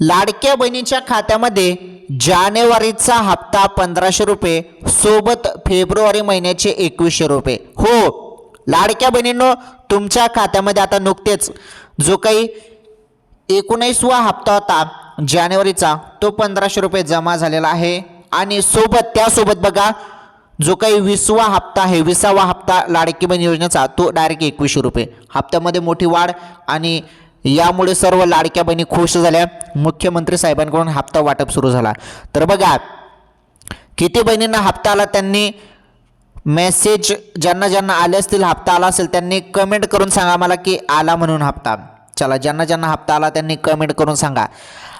लाडक्या बहिणीच्या खात्यामध्ये जानेवारीचा हप्ता 1500 रुपये सोबत फेब्रुवारी महिन्याचे 2100 रुपये. हो लाडक्या बहिणींनो, तुमच्या खात्यामध्ये आता नुकतेच जो काही 19वा हप्ता होता जानेवारीचा तो 1500 रुपये जमा झालेला आहे. आणि त्यासोबत बघा जो काही 20वा हप्ता आहे, 20वा हप्ता लाडकी बहीण योजनेचा तो डायरेक्ट 2100 रुपये. हप्त्यामध्ये मोठी वाढ आणि यामुळे सर्व लाडक्या बहिणी खुश झाल्या. मुख्यमंत्री साहेबांकडून हप्ता वाटप सुरू झाला. तर बघा किती बहिणींना हप्ता आला, त्यांनी मेसेज ज्यांना ज्यांना आले असतील, हप्ता आला असेल त्यांनी कमेंट करून सांगा मला की आला म्हणून हप्ता. चला, ज्यांना ज्यांना हप्ता आला त्यांनी कमेंट करून सांगा.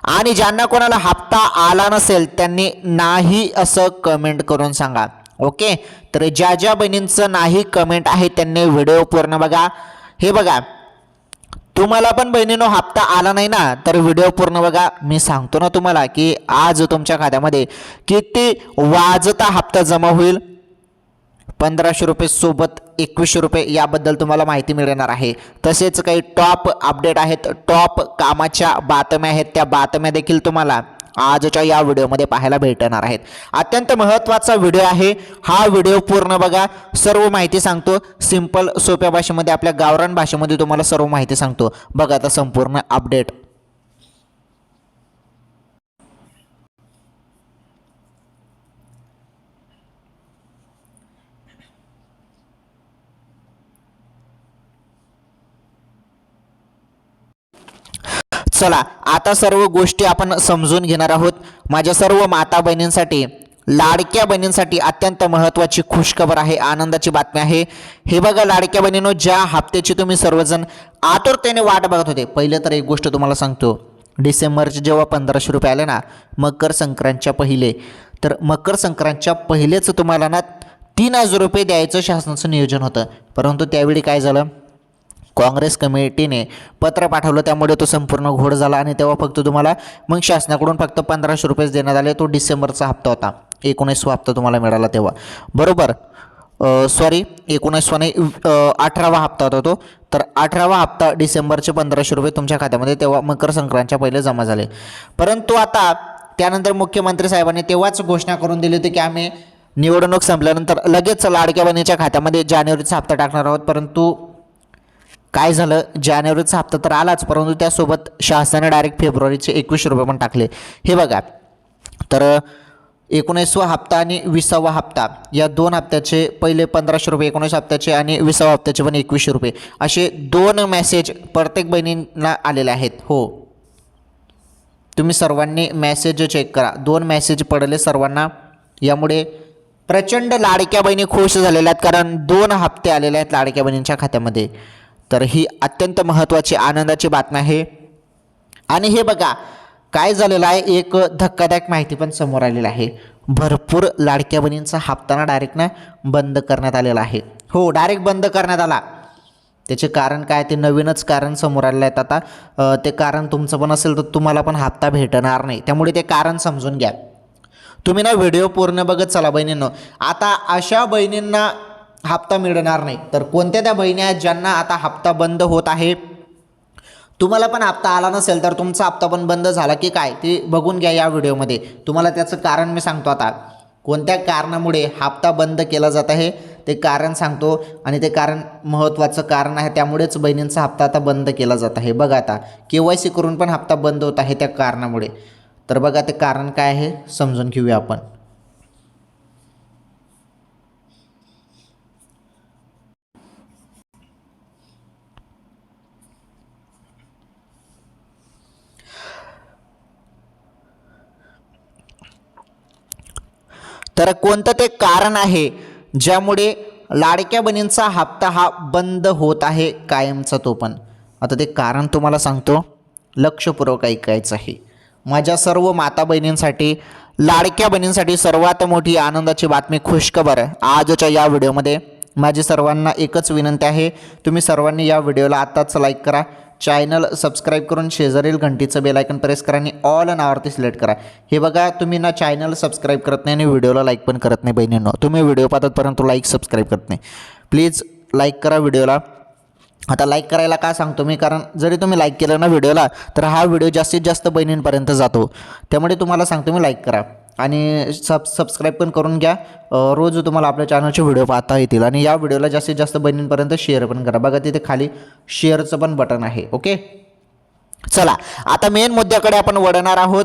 आणि ज्यांना कोणाला हप्ता आला नसेल त्यांनी नाही असं कमेंट करून सांगा. ओके, तर ज्या ज्या बहिणींचं नाही कमेंट आहे त्यांनी व्हिडिओ पूर्ण बघा. हे बघा, तुम्हाला पण बहिणींनो हप्ता आला नाही ना, तर व्हिडिओ पूर्ण बघा. मी सांगतो ना तुम्हाला की आज तुमच्या खात्यामध्ये किती वाजता हप्ता जमा होईल. 1500 रुपये सोबत 2100 रुपये याबद्दल तुम्हाला माहिती मिळणार आहे. तसेच काही टॉप अपडेट आहेत, टॉप कामाच्या बातम्या आहेत, त्या बातम्या देखील तुम्हाला आजच्या या व्हिडिओमध्ये पाहायला भेटणार आहेत. अत्यंत महत्त्वाचा व्हिडिओ आहे हा. व्हिडिओ पूर्ण बघा, सर्व माहिती सांगतो. सिंपल सोप्या भाषेमध्ये, आपल्या गावरान भाषेमध्ये तुम्हाला सर्व माहिती सांगतो. बघा आता संपूर्ण अपडेट. चला, आता सर्व गोष्टी आपण समजून घेणार आहोत. माझ्या सर्व माता बहिणींसाठी, लाडक्या बहिणींसाठी अत्यंत महत्त्वाची खुशखबर आहे, आनंदाची बातमी आहे. हे बघा लाडक्या बहिणींनो, ज्या हप्त्याची तुम्ही सर्वजण आतुरतेने वाट बघत होते. पहिले तर एक गोष्ट तुम्हाला सांगतो, डिसेंबरचे जेव्हा 1500 रुपये आले ना, मकर संक्रांतच्या पहिले, तर मकर संक्रांतच्या पहिलेच तुम्हाला ना 3000 रुपये द्यायचं शासनाचं नियोजन होतं. परंतु त्यावेळी काय झालं, काँग्रेस कमिटीने पत्र पाठवलं, त्यामुळे तो संपूर्ण घोळ झाला. आणि तेव्हा फक्त तुम्हाला मग शासनाकडून फक्त 1500 रुपयेच देण्यात आले. तो डिसेंबरचा हप्ता होता, 19वा हप्ता तुम्हाला मिळाला तेव्हा, बरोबर. सॉरी, 19वा नाही, 18वा हप्ता होता तो. तर 18वा हप्ता डिसेंबरचे 1500 रुपये तुमच्या खात्यामध्ये तेव्हा मकर संक्रांतच्या पहिले जमा झाले. परंतु आता त्यानंतर मुख्यमंत्री साहेबांनी तेव्हाच घोषणा करून दिली होती की आम्ही निवडणूक संपल्यानंतर लगेच लाडक्या बहिणीच्या खात्यामध्ये जानेवारीचा हप्ता टाकणार आहोत. परंतु काय झालं, जानेवारीचा हप्ता तर आलाच, परंतु त्यासोबत शासनाने डायरेक्ट फेब्रुवारीचे 2100 रुपये पण टाकले. हे बघा, तर 19वा हप्ता आणि 20वा हप्ता या दोन हप्त्याचे पहिले 1500 रुपये, 19 हप्त्याचे आणि 20वा हप्त्याचे पण 2100 रुपये असे दोन मेसेज प्रत्येक बहिणींना आलेले आहेत. हो, तुम्ही सर्वांनी मेसेज चेक करा, 2 मेसेज पडले सर्वांना. यामुळे प्रचंड लाडक्या बहिणी खुश झालेल्या आहेत, कारण 2 हप्ते आलेले आहेत लाडक्या बहिणींच्या खात्यामध्ये. तर ही अत्यंत महत्त्वाची आनंदाची बातमी आहे. आणि हे बघा काय झालेलं आहे, एक धक्कादायक माहिती पण समोर आलेली आहे. भरपूर लाडक्या बहिणींचा हप्ता ना डायरेक्ट ना बंद करण्यात आलेला आहे. हो, डायरेक्ट बंद करण्यात आला. त्याचे कारण काय, ते नवीनच कारण समोर आलेलं आहेत. आता ते कारण तुमचं पण असेल तर तुम्हाला पण हप्ता भेटणार नाही, त्यामुळे ते कारण समजून घ्या. तुम्ही ना व्हिडिओ पूर्ण बघत चला बहिणींनो. आता अशा बहिणींना हप्ता मिळणार नाही, तर कोणत्या त्या बहिणी आहेत ज्यांना आता हप्ता बंद होत आहे. तुम्हाला पण हप्ता आला नसेल तर तुमचा हप्ता पण बंद झाला की काय ते बघून घ्या या व्हिडिओमध्ये. तुम्हाला त्याचं कारण मी सांगतो. आता कोणत्या कारणामुळे हप्ता बंद केला जात आहे ते कारण सांगतो. आणि ते कारण महत्त्वाचं कारण आहे, त्यामुळेच बहिणींचा हप्ता आता बंद केला जात आहे. बघा, आता KYC करून पण हप्ता बंद होत आहे त्या कारणामुळे. तर बघा ते कारण काय आहे समजून घेऊया आपण. तर कोणतं ते कारण आहे ज्यामुळे लाडक्या बहिणींचा हप्ता हा बंद होत आहे कायमचा तो पण. आता ते कारण तुम्हाला सांगतो, लक्षपूर्वक ऐकायचं आहे. माझ्या सर्व माता बहिणींसाठी, लाडक्या बहिणींसाठी सर्वात मोठी आनंदाची बातमी, खुशखबर आजच्या या व्हिडिओमध्ये. माझी सर्वांना एकच विनंती आहे, तुम्ही सर्वांनी या व्हिडिओला आत्ताच लाईक करा, चॅनल सबस्क्राईब करून शेजारील घंटीचं बेल आयकन प्रेस करा आणि ऑल नावावरती सिलेक्ट करा. हे बघा, तुम्ही ना चॅनल सबस्क्राईब करत नाही आणि व्हिडिओला लाईक पण करत नाही बहिणींनो. तुम्ही व्हिडिओ पाहतात परंतु लाईक सबस्क्राईब करत नाही. प्लीज लाईक करा व्हिडिओला आता लाईक करायला का सांगतो मी, कारण जरी तुम्ही लाईक केलं ना व्हिडिओला तर हा व्हिडिओ जास्तीत जास्त बहिणींपर्यंत जातो, त्यामुळे तुम्हाला सांगतो मी लाईक करा आणि सबस्क्राईब पण करून घ्या. रोज तुम्हाला आपल्या चॅनलचे व्हिडिओ पाहता येतील आणि या व्हिडिओला जास्तीत जास्त बहिणींपर्यंत शेअर पण करा. बघा तिथे खाली शेअरचं पण बटन आहे. ओके, चला आता मेन मुद्द्याकडे आपण वळणार आहोत.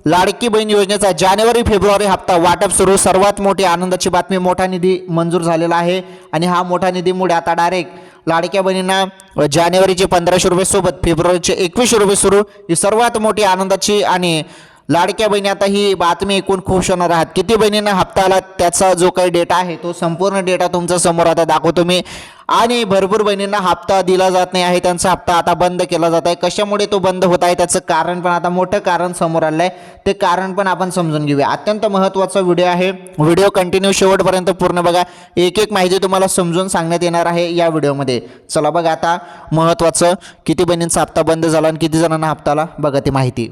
लाडकी बहीण योजनेचा जानेवारी फेब्रुवारी हप्ता वाटप सुरू. सर्वात मोठी आनंदाची बातमी, मोठा निधी मंजूर झालेला आहे आणि हा मोठा निधीमुळे आता डायरेक्ट लाडक्या बहिणींना जानेवारीचे 1500 रुपये सोबत फेब्रुवारीचे 2100 रुपये सुरू. ही सर्वात मोठी आनंदाची आणि लाडक्या बहिणी आता ही बातमी ऐकून खुश होणार आहात. किती बहिणींना हप्ता आला त्याचा जो काही डेटा आहे तो संपूर्ण डेटा तुमच्या समोर आता दाखवतो मी. आणि भरपूर बहिणींना हप्ता दिला जात नाही आहे, त्यांचा हप्ता आता बंद केला जात आहे. कशामुळे तो बंद होत आहे त्याचं कारण पण आता मोठं कारण समोर आलं आहे, ते कारण पण आपण समजून घेऊया. अत्यंत महत्त्वाचा व्हिडिओ आहे, व्हिडिओ कंटिन्यू शेवटपर्यंत पूर्ण बघा. एक एक माहिती तुम्हाला समजून सांगण्यात येणार आहे या व्हिडिओमध्ये. चला बघा आता महत्त्वाचं, किती बहिणींचा हप्ता बंद झाला आणि किती जणांना हप्ता आला बघा ती माहिती.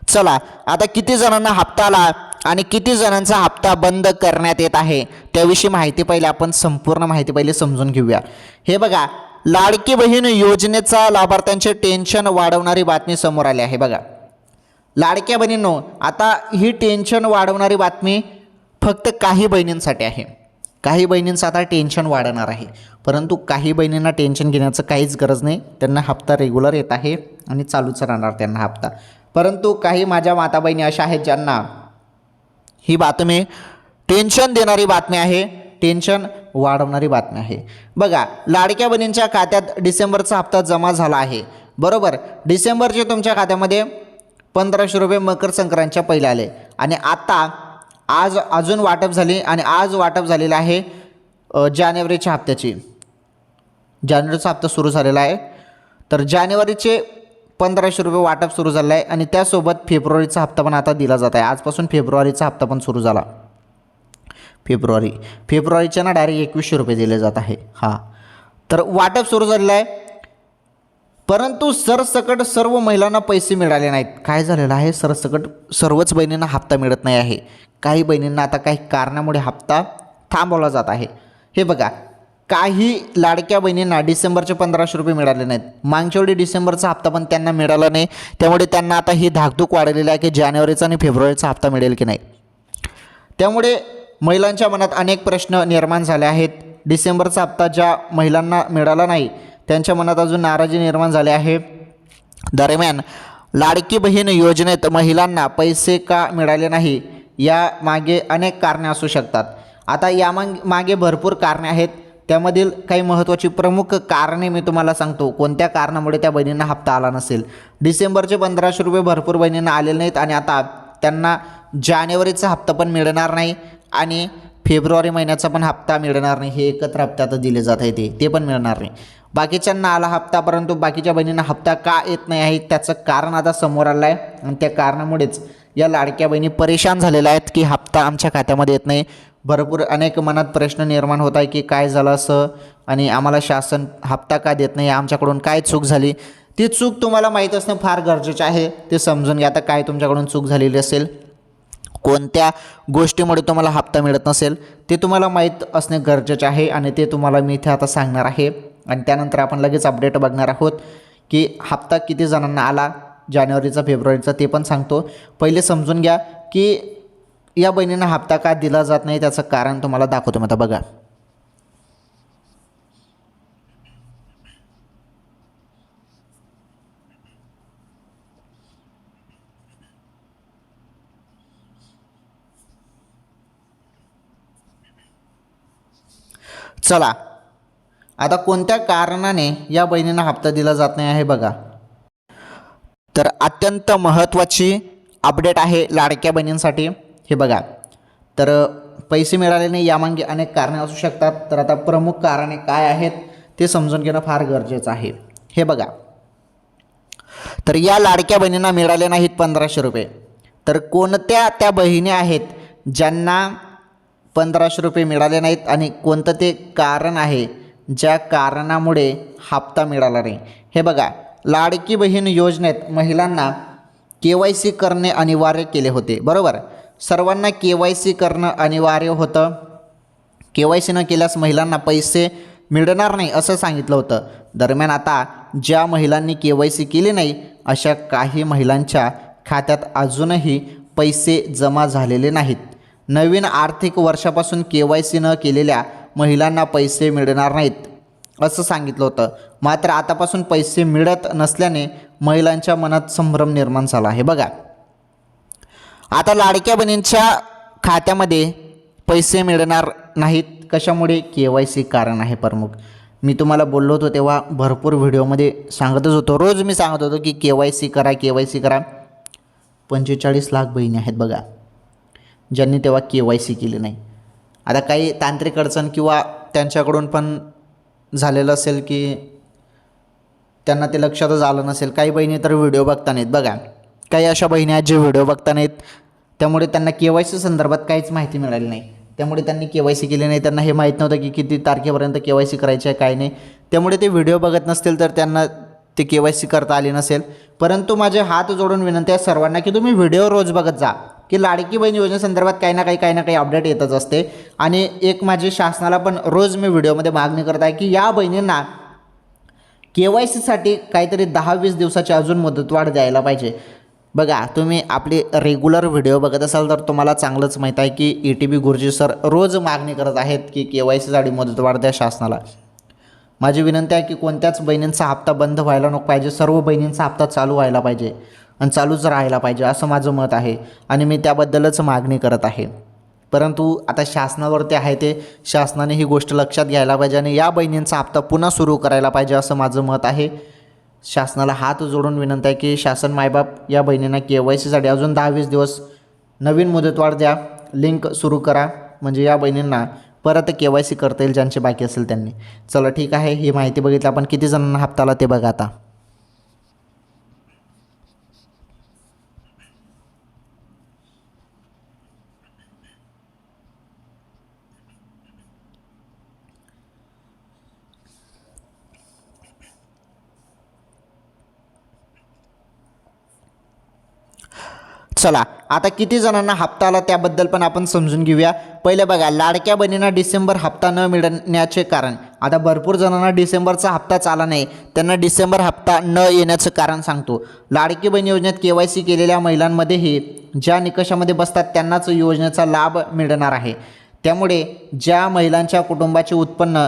चला आता किती जणांना हप्ता आला आणि किती जणांचा हप्ता बंद करण्यात येत आहे त्याविषयी माहिती पहिले आपण संपूर्ण माहिती पहिले समजून घेऊया. हे बघा, लाडकी बहीण योजनेचा लाभार्थ्यांचे टेन्शन वाढवणारी बातमी समोर आली आहे. बघा लाडक्या बहिणींनो, आता ही टेन्शन वाढवणारी बातमी फक्त काही बहिणींसाठी आहे. काही बहिणींचं आता टेन्शन वाढणार आहे, परंतु काही बहिणींना टेन्शन घेण्याचं काहीच गरज नाही. त्यांना हप्ता रेग्युलर येत आहे आणि चालूच राहणार त्यांना हप्ता. परंतु काही माझ्या माता बहिणी अशा आहेत ज्यांना ही बातमी टेन्शन देणारी बातमी आहे, टेन्शन वाढवणारी बातमी आहे. बघा, लाडक्या बहिणींच्या खात्यात डिसेंबरचा हप्ता जमा झाला आहे, बरोबर. डिसेंबरचे तुमच्या खात्यामध्ये 1500 रुपये मकर संक्रांतच्या पहिले आले आणि आता आज अजून वाटप झाली आणि आज वाटप झालेलं आहे जानेवारीच्या हप्त्याची. जानेवारीचा हप्ता सुरू झालेला आहे, तर जानेवारीचे 1500 रुपये वाटप सुरू झालं आहे आणि त्यासोबत फेब्रुवारीचा हप्ता पण आता दिला जात आहे. आजपासून फेब्रुवारीचा हप्ता पण सुरू झाला. फेब्रुवारीच्या ना डायरेक्ट 2100 रुपये दिले जात आहे. हां, तर वाटप सुरू झालेलं आहे, परंतु सरसकट सर्व महिलांना पैसे मिळाले नाहीत. काय झालेलं आहे, सरसकट सर्वच बहिणींना हप्ता मिळत नाही आहे. काही बहिणींना आता काही कारणामुळे हप्ता थांबवला जात आहे. हे बघा, काही लाडक्या बहिणींना डिसेंबरचे 1500 रुपये मिळाले नाहीत. मागच्या वेळी डिसेंबरचा हप्ता पण त्यांना मिळाला नाही, त्यामुळे त्यांना आता ही धाकधूक वाढलेली आहे की जानेवारीचा आणि फेब्रुवारीचा हप्ता मिळेल की नाही. त्यामुळे महिलांच्या मनात अनेक प्रश्न निर्माण झाले आहेत. डिसेंबरचा हप्ता ज्या महिलांना मिळाला नाही त्यांच्या मनात अजून नाराजी निर्माण झाली आहे. दरम्यान लाडकी बहीण योजनेत महिलांना पैसे का मिळाले नाही या मागे अनेक कारणे असू शकतात. आता मागे भरपूर कारणे आहेत, त्यामधील काही महत्त्वाची प्रमुख कारणे मी तुम्हाला सांगतो, कोणत्या कारणामुळे त्या बहिणींना हप्ता आला नसेल. डिसेंबरचे 1500 रुपये भरपूर बहिणींना आलेले नाहीत आणि आता त्यांना जानेवारीचा हप्ता पण मिळणार नाही आणि फेब्रुवारी महिन्याचा पण हप्ता मिळणार नाही. हे एकत्र हप्त्यात दिले जात आहे ते पण मिळणार नाही. बाकीच्यांना आला हप्ता, परंतु बाकीच्या बहिणींना हप्ता का येत नाही आहे त्याचं कारण आता समोर आलं आहे आणि त्या कारणामुळेच या लाडक्या बहिणी परेशान झालेल्या आहेत की हप्ता आमच्या खात्यामध्ये येत नाही. भरपूर अनेक मनात प्रश्न निर्माण होत आहे की काय झालं असं आणि आम्हाला शासन हप्ता का देत नाही, आमच्याकडून काय चूक झाली. ती चूक तुम्हाला माहीत असणं फार गरजेचं आहे. ते समजून घ्या आता काय तुमच्याकडून चूक झालेली असेल, कोणत्या गोष्टीमुळे तुम्हाला हप्ता मिळत नसेल ते तुम्हाला माहीत असणे गरजेचे आहे आणि ते तुम्हाला मी इथे आता सांगणार आहे. आणि त्यानंतर आपण लगेच अपडेट बघणार आहोत की हप्ता किती जणांना आला जानेवारीचा फेब्रुवारीचा ते पण सांगतो. पहिले समजून घ्या की या बहिणींना हप्ता का दिला जात नाही त्याचं कारण तुम्हाला दाखवतो. आता बघा, चला आता कोणत्या कारणाने या बहिणींना हप्ता दिला जात नाही आहे बघा. तर अत्यंत महत्त्वाची अपडेट आहे लाडक्या बहिणींसाठी. हे बघा, तर पैसे मिळाले नाही यामागे अनेक कारणे असू शकतात. तर आता प्रमुख कारणे काय आहेत ते समजून घेणं फार गरजेचं आहे. हे बघा, तर या लाडक्या बहिणींना मिळाले नाहीत 1500 रुपये. तर कोणत्या त्या बहिणी आहेत ज्यांना 1500 रुपये मिळाले नाहीत आणि कोणतं ते कारण आहे ज्या कारणामुळे हप्ता मिळाला नाही. हे बघा, लाडकी बहीण योजनेत महिलांना KYC करणे अनिवार्य केले होते, बरोबर. सर्वांना KYC करणं अनिवार्य होतं. KYC न केल्यास महिलांना पैसे मिळणार नाही असं सांगितलं होतं. दरम्यान आता ज्या महिलांनी KYC केली नाही अशा काही महिलांच्या खात्यात अजूनही पैसे जमा झालेले नाहीत. नवीन आर्थिक वर्षापासून KYC न केलेल्या महिलांना पैसे मिळणार नाहीत असं सांगितलं होतं. मात्र आतापासून पैसे मिळत नसल्याने महिलांच्या मनात संभ्रम निर्माण झाला आहे. बघा, आता लाडक्या बहिणींच्या खात्यामध्ये पैसे मिळणार नाहीत. कशामुळे? KYC कारण आहे प्रमुख. मी तुम्हाला बोललो होतो तेव्हा भरपूर व्हिडिओमध्ये सांगतच होतो, रोज मी सांगत होतो की KYC करा, KYC करा. 45 लाख बहिणी आहेत बघा ज्यांनी तेव्हा KYC केली नाही. आता काही तांत्रिक अडचण किंवा त्यांच्याकडून पण झालेलं असेल की त्यांना ते लक्षातच आलं नसेल. काही बहिणी तर व्हिडिओ बघता नाहीत बघा. काही अशा बहिणी आहेत जे व्हिडिओ बघता नाहीत, त्यामुळे त्यांना KYC संदर्भात काहीच माहिती मिळाली नाही. त्यामुळे त्यांनी KYC केली नाही. त्यांना हे माहीत नव्हतं की किती तारखेपर्यंत KYC करायची आहे काय नाही. त्यामुळे ते व्हिडिओ बघत नसतील तर त्यांना ते KYC करता आली नसेल. परंतु माझे हात जोडून विनंती आहे सर्वांना की तुम्ही व्हिडिओ रोज बघत जा, की लाडकी बहीण योजनेसंदर्भात काही ना काही अपडेट येतच असते. आणि एक माझी शासनाला पण रोज मी व्हिडिओमध्ये मागणी करत आहे की या बहिणींना KYCसाठी काहीतरी 10-20 दिवसाची अजून मुदतवाढ द्यायला पाहिजे. बघा, तुम्ही आपले रेग्युलर व्हिडिओ बघत असाल तर तुम्हाला चांगलंच माहीत आहे की ETB गुरुजी सर रोज मागणी करत आहेत की KYCसाठी मुदतवाढ द्या शासनाला. माझी विनंती आहे की कोणत्याच बहिणींचा हप्ता बंद व्हायला नको पाहिजे. सर्व बहिणींचा हप्ता चालू व्हायला पाहिजे आणि चालूच राहायला पाहिजे असं माझं मत आहे आणि मी त्याबद्दलच मागणी करत आहे. परंतु आता शासनावरती आहे ते शासनाने ही गोष्ट लक्षात घ्यायला पाहिजे आणि या बहिणींचा हप्ता पुन्हा सुरू करायला पाहिजे असं माझं मत आहे. शासनाला हात जोडून विनंती आहे की शासन मायबाप या बहिणींना KYCसाठी अजून 10-20 दिवस नवीन मुदतवाढ द्या, लिंक सुरू करा, म्हणजे या बहिणींना परत KYC करता येईल ज्यांचे बाकी असेल त्यांनी. चला ठीक आहे, ही माहिती बघितली आपण. किती जणांना हप्ता आला ते बघा. आता चला, आता किती जणांना हप्ता आला त्याबद्दल पण आपण समजून घेऊया. पहिले बघा, लाडक्या बहिणींना डिसेंबर हप्ता न मिळण्याचे कारण. आता भरपूर जणांना डिसेंबरचा हप्ताच आला नाही, त्यांना डिसेंबर हप्ता न येण्याचं कारण सांगतो. लाडकी बहीण योजनेत KYC केलेल्या महिलांमध्येही ज्या निकषामध्ये बसतात त्यांनाच योजनेचा लाभ मिळणार आहे. त्यामुळे ज्या महिलांच्या कुटुंबाचे उत्पन्न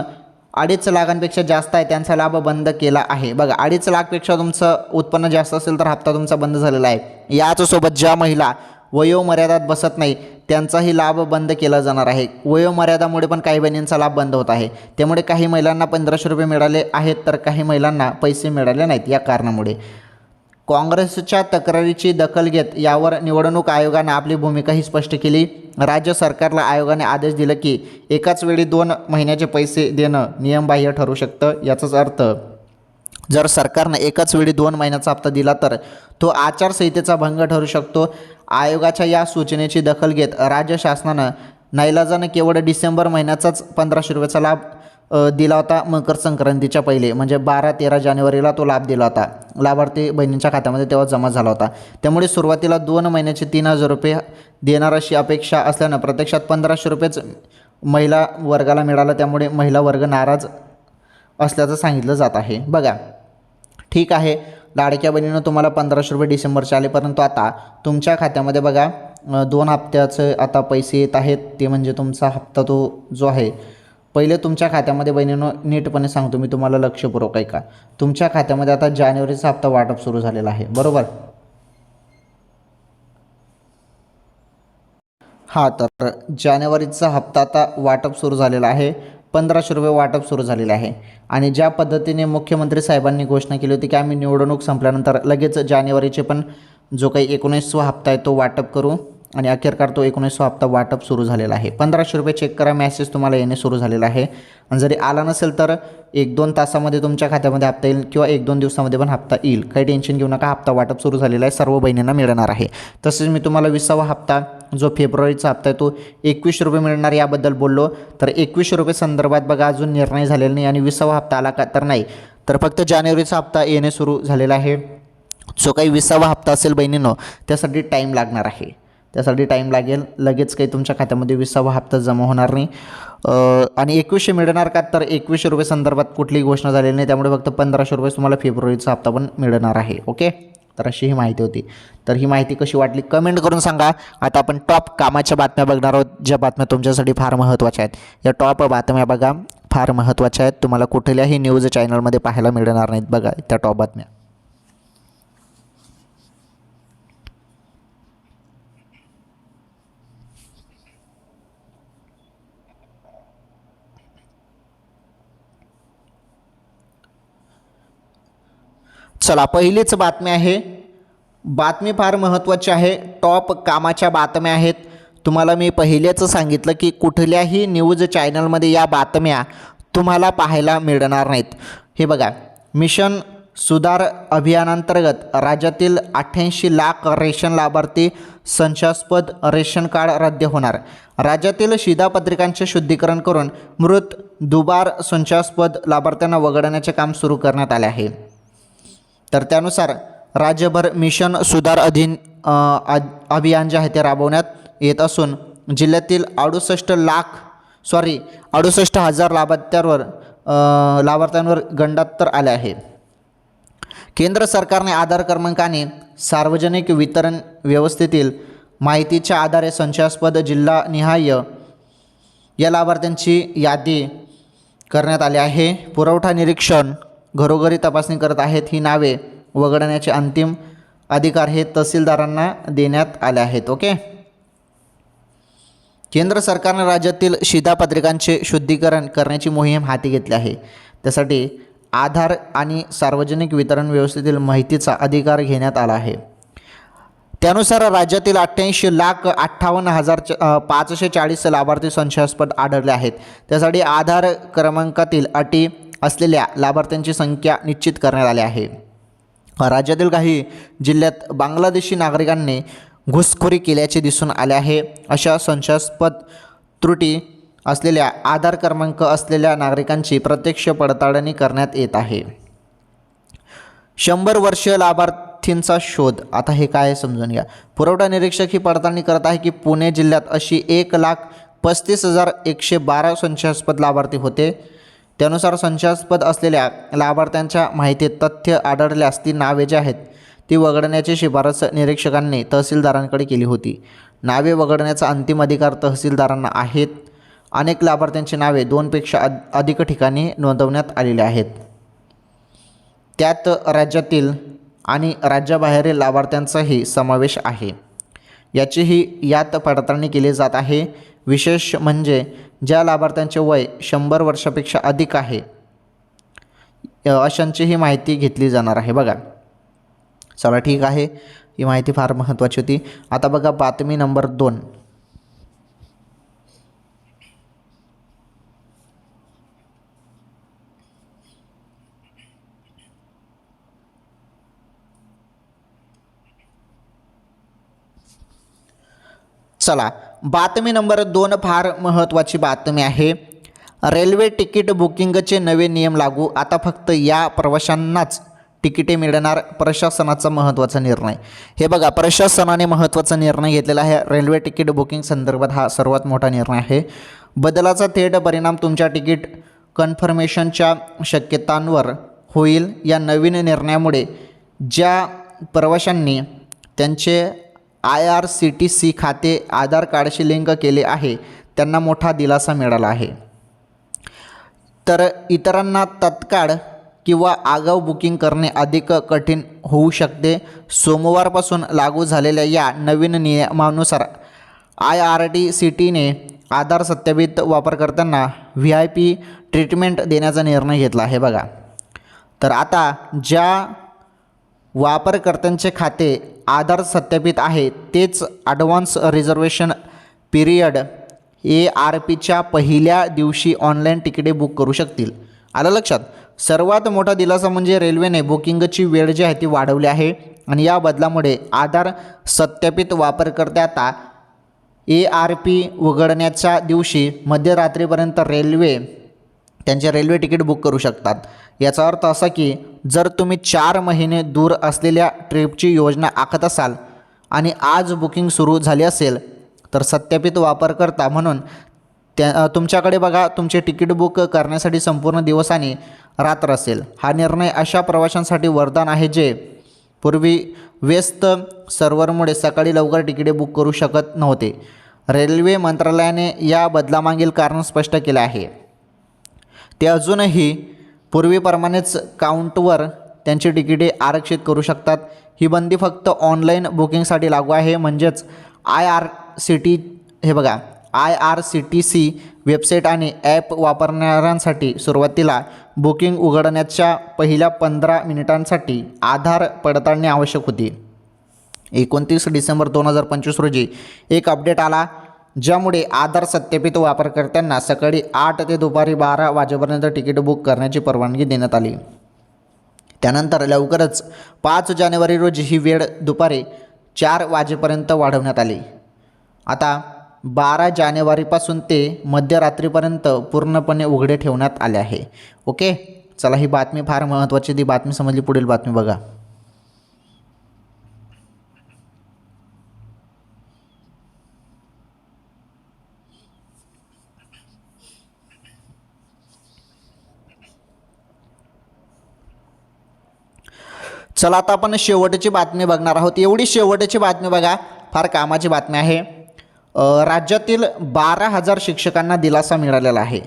2.5 लाखांपेक्षा जास्त आहे त्यांचा लाभ बंद केला आहे. बघा, 2.5 लाखपेक्षा तुमचं उत्पन्न जास्त असेल तर हप्ता तुमचा बंद झालेला आहे. याचसोबत ज्या महिला वयोमर्यादात बसत नाही त्यांचाही लाभ बंद केला जाणार आहे. वयोमर्यादामुळे पण काही बहिणींचा लाभ बंद होत आहे. त्यामुळे काही महिलांना 1500 रुपये मिळाले आहेत तर काही महिलांना पैसे मिळाले नाहीत. या कारणामुळे काँग्रेसच्या तक्रारीची दखल घेत यावर निवडणूक आयोगाने आपली भूमिकाही स्पष्ट केली. राज्य सरकारला आयोगाने आदेश दिला की एकाच वेळी 2 महिन्याचे पैसे देणं नियमबाह्य ठरू शकतं. याचाच अर्थ जर सरकारनं एकाच वेळी 2 महिन्याचा हप्ता दिला तर तो आचारसंहितेचा भंग ठरू शकतो. आयोगाच्या या सूचनेची दखल घेत राज्य शासनानं नाईलाजानं केवळ डिसेंबर महिन्याचाच 1500 रुपयाचा लाभ दिला होता. मकर संक्रांतीच्या पहिले म्हणजे 12-13 जानेवारीला तो लाभ दिला होता. लाभार्थी बहिणींच्या खात्यामध्ये तेव्हा जमा झाला होता. त्यामुळे सुरुवातीला 2 महिन्याचे 3000 रुपये देणार अशी अपेक्षा असल्यानं प्रत्यक्षात 1500 रुपयेच महिला वर्गाला मिळालं. त्यामुळे महिला वर्ग नाराज असल्याचं सांगितलं जात आहे. बघा, ठीक आहे, लाडक्या बहिणीनं तुम्हाला 1500 रुपये डिसेंबरचे आले, परंतु आता तुमच्या खात्यामध्ये बघा 2 हप्त्याचे आता पैसे येत आहेत. ते म्हणजे तुमचा हप्ता तो जो आहे पहिले तुमच्या खात्यामध्ये बहिणीनं नीटपणे सांगतो मी तुम्हाला, लक्षपूर्वक ऐका. तुमच्या खात्यामध्ये आता जानेवारीचा हप्ता वाटप सुरू झालेला आहे, बरोबर. हां, तर जानेवारीचा हप्ता आता वाटप सुरू झालेला आहे. 1500 रुपये वाटप सुरू झालेले आहे. आणि ज्या पद्धतीने मुख्यमंत्री साहेबांनी घोषणा केली होती की आम्ही निवडणूक संपल्यानंतर लगेच जानेवारीचे पण जो काही 19वा हप्ता आहे तो वाटप करू आणि अखेरकार तो 19वा हप्ता वाटप सुरू झालेला आहे. 1500 रुपये चेक करा, मॅसेज तुम्हाला येणे सुरू झालेला आहे. आणि जरी आला नसेल तर 1-2 तासामध्ये तुमच्या खात्यामध्ये हप्ता येईल किंवा 1-2 दिवसामध्ये पण हप्ता येईल. काही टेन्शन घेऊ नका, हप्ता वाटप सुरू झालेला आहे, सर्व बहिणींना मिळणार आहे. तसेच मी तुम्हाला 20वा हप्ता जो फेब्रुवारीचा हप्ता आहे तो 21 रुपये मिळणार याबद्दल बोललो. तर 21 रुपये संदर्भात बघा अजून निर्णय झालेला नाही आणि 20वा हप्ता आला का तर नाही. तर फक्त जानेवारीचा हप्ता येणे सुरू झालेला आहे. जो काही 20वा हप्ता असेल बहिणींनो, त्यासाठी टाईम लागणार आहे. त्यासाठी टाईम लागेल. लगेच काही तुमच्या खात्यामध्ये 20वा हप्ता जमा होणार नाही. आणि 2100 मिळणार का, तर 2100 रुपये संदर्भात कुठलीही घोषणा झालेली नाही. त्यामुळे फक्त 1500 रुपये तुम्हाला फेब्रुवारीचा हप्ता पण मिळणार आहे. ओके, तर अशी ही माहिती होती. तर ही माहिती कशी वाटली कमेंट करून सांगा. आता आपण टॉप कामाच्या बातम्या बघणार आहोत, ज्या बातम्या तुमच्यासाठी फार महत्त्वाच्या आहेत. या टॉप बातम्या बघा, फार महत्त्वाच्या आहेत. तुम्हाला कुठल्याही न्यूज चॅनलमध्ये पाहायला मिळणार नाहीत. बघा त्या टॉप बातम्या. चला, पहिलीच बातमी आहे. बातमी फार महत्त्वाची आहे. टॉप कामाच्या बातम्या आहेत. तुम्हाला मी पहिलेच सांगितलं की कुठल्याही न्यूज चॅनलमध्ये या बातम्या तुम्हाला पाहायला मिळणार नाहीत. हे बघा, मिशन सुधार अभियानांतर्गत राज्यातील 88 लाख रेशन लाभार्थी संशयास्पद रेशन कार्ड रद्द होणार. राज्यातील शिधापत्रिकांचे शुद्धीकरण करून मृत दुबार संशयास्पद लाभार्थ्यांना वगळण्याचे काम सुरू करण्यात आले आहे. तर त्यानुसार राज्यभर मिशन सुधार अभियान जे आहे ते राबवण्यात येत असून जिल्ह्यातील 68,000 लाभार्थ्यांवर गंडातर आले आहे. केंद्र सरकारने आधार क्रमांकाने सार्वजनिक वितरण व्यवस्थेतील माहितीच्या आधारे संशयास्पद जिल्हानिहाय या लाभार्थ्यांची यादी करण्यात आली आहे. पुरवठा निरीक्षण घरोघरी तपासणी करत आहेत. ही नावे वगळण्याचे अंतिम अधिकार हे तहसीलदारांना देण्यात आले आहेत. ओके, केंद्र सरकारने राज्यातील शिधापत्रिकांचे शुद्धीकरण करण्याची मोहीम हाती घेतली आहे. त्यासाठी आधार आणि सार्वजनिक वितरण व्यवस्थेतील माहितीचा अधिकार घेण्यात आला आहे. त्यानुसार राज्यातील 88,58,540 लाभार्थी संशयास्पद आढळले आहेत. त्यासाठी आधार क्रमांकातील अटी असलेल्या लाभार्थ्यांची संख्या निश्चित करण्यात आली आहे. राज्यातील काही जिल्ह्यात बांगलादेशी नागरिकांनी घुसखोरी केल्याचे दिसून आले आहे. अशा संशयास्पद त्रुटी असलेल्या आधार क्रमांक असलेल्या नागरिकांची प्रत्यक्ष पडताळणी करण्यात येत आहे. 100 वर्षीय लाभार्थींचा शोध. आता हे काय समजून घ्या. पुरवठा निरीक्षक ही पडताळणी करत आहे की पुणे जिल्ह्यात अशी 1,35,112 संशयास्पद लाभार्थी होते. त्यानुसार संशयास्पद असलेल्या लाभार्थ्यांच्या माहितीत तथ्य आढळल्यास ती नावे जी आहेत ती वगळण्याची शिफारस निरीक्षकांनी तहसीलदारांकडे केली होती. नावे वगळण्याचा अंतिम अधिकार तहसीलदारांना आहेत. अनेक लाभार्थ्यांची नावे 2पेक्षा अधिक ठिकाणी नोंदवण्यात आलेली आहेत. त्यात राज्यातील आणि राज्याबाहेरील लाभार्थ्यांचाही समावेश आहे. याचीही यात पडताळणी केली जात आहे. विशेष म्हणजे ज्या लाभार्थ्यांचे वय 100 वर्षापेक्षा अधिक आहे अशांची ही माहिती घेतली जाणार आहे. बघा, चला ठीक आहे, ही माहिती फार महत्त्वाची होती. आता बघा बातमी नंबर 2. चला, बातमी नंबर 2 फार महत्त्वाची बातमी आहे. रेल्वे तिकीट बुकिंगचे नवे नियम लागू. आता फक्त या प्रवाशांनाच तिकिटे मिळणार. प्रशासनाचा महत्त्वाचा निर्णय. हे बघा, प्रशासनाने महत्त्वाचा निर्णय घेतलेला आहे. रेल्वे तिकीट बुकिंग संदर्भात हा सर्वात मोठा निर्णय आहे. बदलाचा थेट परिणाम तुमच्या तिकीट कन्फर्मेशनच्या शक्यतांवर होईल. या नवीन निर्णयामुळे ज्या प्रवाशांनी त्यांचे IRCTC खाते आधार कार्डशी लिंक केले आहे त्यांना मोठा दिलासा मिळाला आहे. तर इतरांना तत्काळ किंवा आगाऊ बुकिंग करणे अधिक कठीण होऊ शकते. सोमवारपासून लागू झालेल्या या नवीन नियमानुसार IRCTCने आधार सत्यापित वापरकर्त्यांना VIP ट्रीटमेंट देण्याचा निर्णय घेतला आहे. बघा, तर आता ज्या वापरकर्त्यांचे खाते आधार सत्यापित आहे तेच ॲडव्हान्स रिझर्वेशन पिरियड ARPच्या पहिल्या दिवशी ऑनलाईन तिकिटे बुक करू शकतील. आलं लक्षात. सर्वात मोठा दिलासा म्हणजे रेल्वेने बुकिंगची वेळ जी आहे ती वाढवली आहे आणि या बदलामुळे आधार सत्यापित वापरकर्ते आता ARP उघडण्याच्या दिवशी मध्यरात्रीपर्यंत त्यांचे रेल्वे तिकीट बुक करू शकतात. याचा अर्थ असा की जर तुम्ही 4 महिने दूर असलेल्या ट्रिपची योजना आखत असाल आणि आज बुकिंग सुरू झाली असेल तर सत्यापित वापरकर्ता म्हणून तुमच्याकडे बघा तुमचे तिकीट बुक करण्यासाठी संपूर्ण दिवस आणि रात्र असेल. हा निर्णय अशा प्रवाशांसाठी वरदान आहे जे पूर्वी व्यस्त सर्व्हरमुळे सकाळी लवकर तिकिटे बुक करू शकत नव्हते. रेल्वे मंत्रालयाने या बदलामागील कारण स्पष्ट केले आहे. ते अजूनही पूर्वीप्रमाणेच काउंटवर त्यांची तिकिटे आरक्षित करू शकतात. ही बंदी फक्त ऑनलाईन बुकिंगसाठी लागू आहे. म्हणजेच IRCTC वेबसाईट आणि ॲप वापरणाऱ्यांसाठी सुरुवातीला बुकिंग उघडण्याच्या पहिल्या 15 मिनिटांसाठी आधार पडताळणी आवश्यक होती. 29 डिसेंबर 2025 रोजी एक अपडेट आला ज्यामुळे आधार सत्यापित वापरकर्त्यांना सकाळी 8 ते दुपारी 12 वाजेपर्यंत तिकीट बुक करण्याची परवानगी देण्यात आली. त्यानंतर लवकरच 5 जानेवारी रोजी ही वेळ दुपारी 4 वाजेपर्यंत वाढवण्यात आली. आता 12 जानेवारीपासून ते मध्यरात्रीपर्यंत पूर्णपणे उघडे ठेवण्यात आले आहे. ओके, चला ही बातमी फार महत्त्वाची, ती बातमी समजली. पुढील बातमी बघा. चला आता आपण शेवटची बातमी बघणार आहोत. एवढी शेवटची बातमी बघा, फार कामाची बातमी आहे. राज्यातील 12,000 शिक्षकांना दिलासा मिळालेला आहे.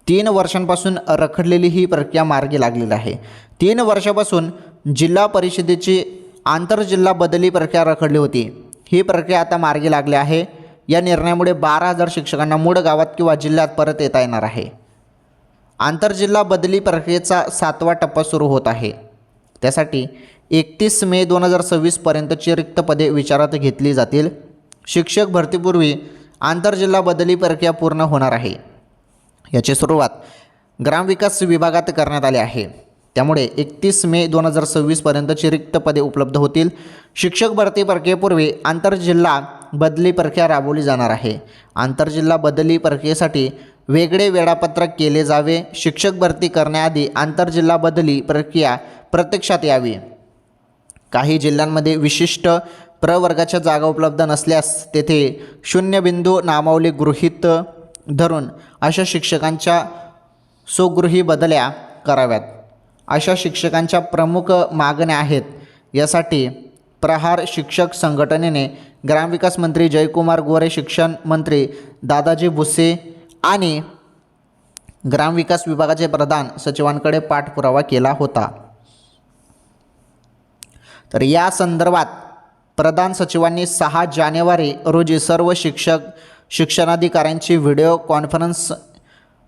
3 वर्षांपासून रखडलेली ही प्रक्रिया मार्गी लागलेली आहे. 3 वर्षापासून जिल्हा परिषदेची आंतरजिल्हा बदली प्रक्रिया रखडली होती. ही प्रक्रिया आता मार्गी लागली आहे. या निर्णयामुळे 12,000 शिक्षकांना मूळ गावात किंवा जिल्ह्यात परत येता येणार आहे. आंतरजिल्हा बदली प्रक्रियेचा 7वा टप्पा सुरू होत आहे. त्यासाठी 31 मे 2026 पर्यंतची रिक्त पदे विचारात घेतली जातील. शिक्षक भरतीपूर्वी आंतरजिल्हा बदली प्रक्रिया पूर्ण होणार आहे. याची सुरुवात ग्रामविकास विभागात करण्यात आली आहे. त्यामुळे 31 मे 2026 पर्यंतची रिक्त पदे उपलब्ध होतील. शिक्षक भरती प्रक्रियेपूर्वी आंतरजिल्हा बदली प्रक्रिया राबवली जाणार आहे. आंतरजिल्हा बदली प्रक्रियेसाठी वेगळे वेळापत्रक केले जावे. शिक्षक भरती करण्याआधी आंतरजिल्हा बदली प्रक्रिया प्रत्यक्षात यावी. काही जिल्ह्यांमध्ये विशिष्ट प्रवर्गाच्या जागा उपलब्ध नसल्यास तेथे 0 बिंदू नामावली गृहीत धरून अशा शिक्षकांच्या स्वगृही बदल्या कराव्यात. अशा शिक्षकांच्या प्रमुख मागण्या आहेत. यासाठी प्रहार शिक्षक संघटनेने ग्रामविकास मंत्री जयकुमार गोरे, शिक्षण मंत्री दादाजी भुसे आणि ग्रामविकास विभागाचे प्रधान सचिवांकडे पाठपुरावा केला होता. तर या संदर्भात प्रधान सचिवांनी 6 जानेवारी रोजी सर्व शिक्षणाधिकाऱ्यांची व्हिडिओ कॉन्फरन्स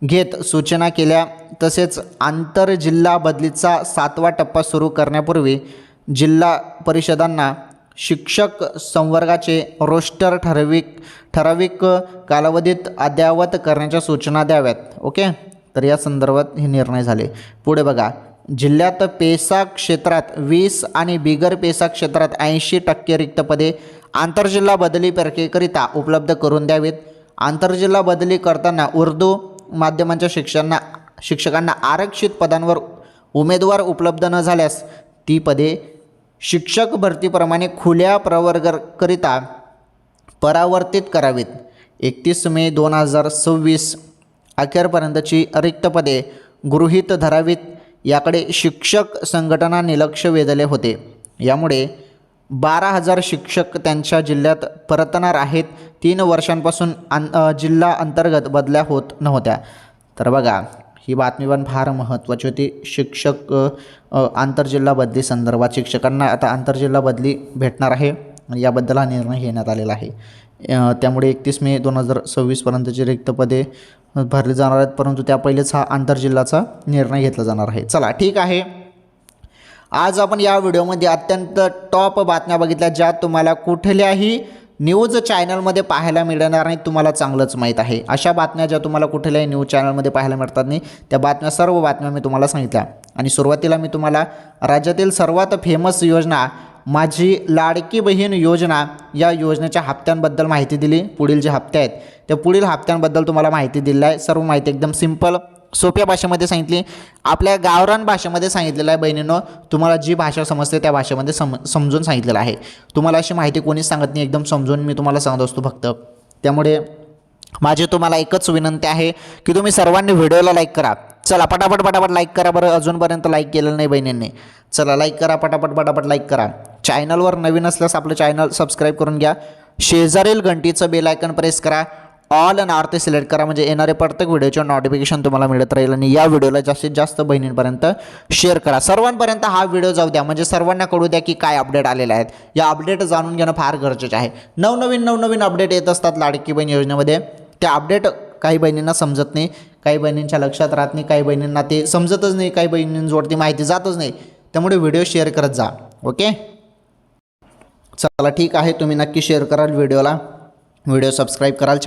घेत सूचना केल्या. तसेच आंतरजिल्हा बदलीचा 7वा टप्पा सुरू करण्यापूर्वी जिल्हा परिषदांना शिक्षक संवर्गाचे रोस्टर ठराविक कालावधीत अद्ययावत करण्याच्या सूचना द्याव्यात. ओके, तर या संदर्भात हे निर्णय झाले. पुढे बघा, जिल्ह्यात पेसा क्षेत्रात 20 आणि बिगर पेसा क्षेत्रात 80% रिक्त पदे आंतरजिल्हा बदली प्रक्रियेकरिता उपलब्ध करून द्यावीत. आंतरजिल्हा बदली करताना उर्दू माध्यमांच्या शिक्षकांना आरक्षित पदांवर उमेदवार उपलब्ध न झाल्यास ती पदे शिक्षक भरतीप्रमाणे खुल्या प्रवर्गाकरिता परावर्तित करावीत. 31 मे 2026 अखेरपर्यंतची रिक्त पदे गृहीत धरावीत. याकडे शिक्षक संघटनांनी लक्ष वेधले होते. यामुळे 12,000 शिक्षक त्यांच्या जिल्ह्यात परतणार आहेत. 3 वर्षांपासून जिल्हा अंतर्गत बदल्या होत नव्हत्या. तर बघा, ही बातमी पण फार महत्त्वाची होती. शिक्षक आंतरजिल्हा बदली संदर्भात शिक्षकांना आता आंतरजिल्हा बदली भेटणार आहे. याबद्दल हा निर्णय घेण्यात आलेला आहे. त्यामुळे 31 मे 2026 पर्यंतची रिक्त पदे भरली जाणार आहेत, परंतु त्या पहिलेच हा आंतरजिल्हाचा निर्णय घेतला जाणार आहे. चला ठीक आहे, आज आपण या व्हिडिओमध्ये अत्यंत टॉप बातम्या बघितल्या ज्या तुम्हाला कुठल्याही न्यूज चॅनलमध्ये पाहायला मिळणार नाही. तुम्हाला चांगलंच माहीत आहे. अशा बातम्या ज्या तुम्हाला कुठल्याही न्यूज चॅनलमध्ये पाहायला मिळतात नाही, त्या सर्व बातम्या मी तुम्हाला सांगितल्या. आणि सुरुवातीला मी तुम्हाला राज्यातील सर्वात फेमस योजना माझी लाडकी बहीण योजना या योजनेच्या हप्त्यांबद्दल माहिती दिली. पुढील जे हप्ते आहेत त्या पुढील हप्त्यांबद्दल तुम्हाला माहिती दिली आहे. सर्व माहिती एकदम सिंपल सोप्या भाषेमध्ये सांगितली, आपल्या गावरान भाषेमध्ये सांगितलेलं आहे बहिणींनो. तुम्हाला जी भाषा समजते त्या भाषेमध्ये समजून सांगितलेलं आहे. तुम्हाला अशी माहिती कोणीच सांगत नाही, एकदम समजून मी तुम्हाला सांगत असतो फक्त. त्यामुळे माझी तुम्हाला एकच विनंती आहे की तुम्ही सर्वांनी व्हिडिओला लाईक करा. चला पटापट लाईक करा बरं, अजूनपर्यंत लाईक केलेलं नाही बहिणींनी. चला लाईक करा, पटापट लाईक करा. चॅनलवर नवीन असल्यास आपलं चॅनल सबस्क्राईब करून घ्या. शेजारील घंटीचं बेल आयकन प्रेस करा, ऑल अँड आर ते सिलेक्ट करा, म्हणजे येणारे प्रत्येक व्हिडिओचे नोटिफिकेशन तुम्हाला मिळत राहील. आणि या व्हिडिओला जास्तीत जास्त बहिणींपर्यंत शेअर करा. सर्वांपर्यंत हा व्हिडिओ जाऊ द्या, म्हणजे सर्वांना कळू द्या की काय अपडेट आलेले आहेत. या अपडेट जाणून घेणं फार गरजेचं आहे. नवनवीन अपडेट येत असतात लाडकी बहीण योजनेमध्ये. त्या अपडेट काही बहिणींना समजत नाही, काही बहिणींच्या लक्षात राहत नाही, काही बहिणींना ते समजतच नाही, काही बहिणींजवळ ती माहिती जातच नाही. त्यामुळे व्हिडिओ शेअर करत जा. ओके, चला ठीक आहे. तुम्ही नक्की शेअर कराल व्हिडिओला, व्हिडिओ सबस्क्राईब कराल,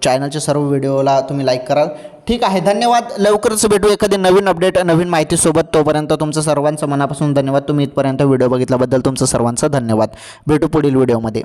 चॅनलचे सर्व व्हिडिओला तुम्ही लाईक कराल. ठीक आहे, धन्यवाद. लवकरच भेटू एखादी नवीन अपडेट नवीन माहितीसोबत. तोपर्यंत तुमचं सर्वांचं मनापासून धन्यवाद. तुम्ही इथपर्यंत व्हिडिओ बघितल्याबद्दल तुमचं सर्वांचं धन्यवाद. भेटू पुढील व्हिडिओमध्ये.